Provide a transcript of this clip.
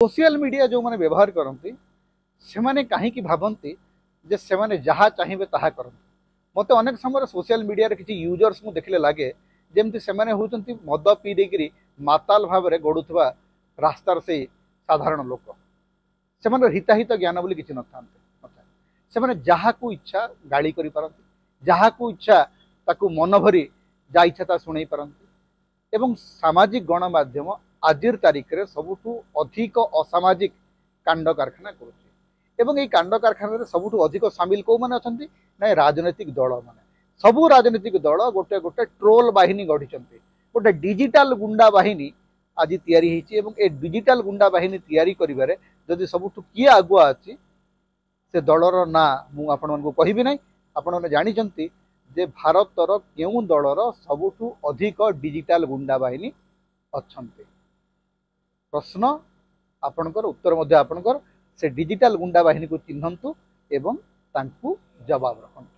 Social media जो मैंने व्यवहार करती से माने कहीं भावती जे से माने जहाँ चाहिए ताहा करते मत अनेक समय सोशल मीडिया किसी यूजर्स को देखले लगे जमती से होती मद पी देकरी माताल भाव में गड़ुवा रास्तार से साधारण लोक से हिताहित ज्ञान बोली किसी न था जहाँ को इच्छा गाड़ी करी पारती जहाँ को इच्छा ताकू मन भरी जा इच्छा ता शुणई पारती एवं सामाजिक गणमाध्यम आजिर तारीख में सबुठु अधिक असामाजिक कांड कारखाना करुच्ची ये कांड कारखाना सबुठु अधिक सामिल कौ मैंने अच्छा ना राजनैतिक दल मैंने सबू राजनैतिक दल गोटे गोटे ट्रोल बाहिनी गढ़ी गोटे डिजिटल गुंडा बाहिनी आज तैयारी ए डिजिटल गुंडा बाहिनी तैयारी करिबारे जदि सबुठु किए आगुआ अच्छी से दलर ना मु आपण मानकु कहबी नै आपण माने जानिचंती जे भारतर केउ दलर सबुठु अधिक डिजिटल गुंडा बाहिनी अच्छन्ते प्रश्न आपणकर उत्तर मध्य आपणकर से डिजिटल गुंडा बाहिनी को चिन्हंतु एवं तांकु जवाब रखंतु।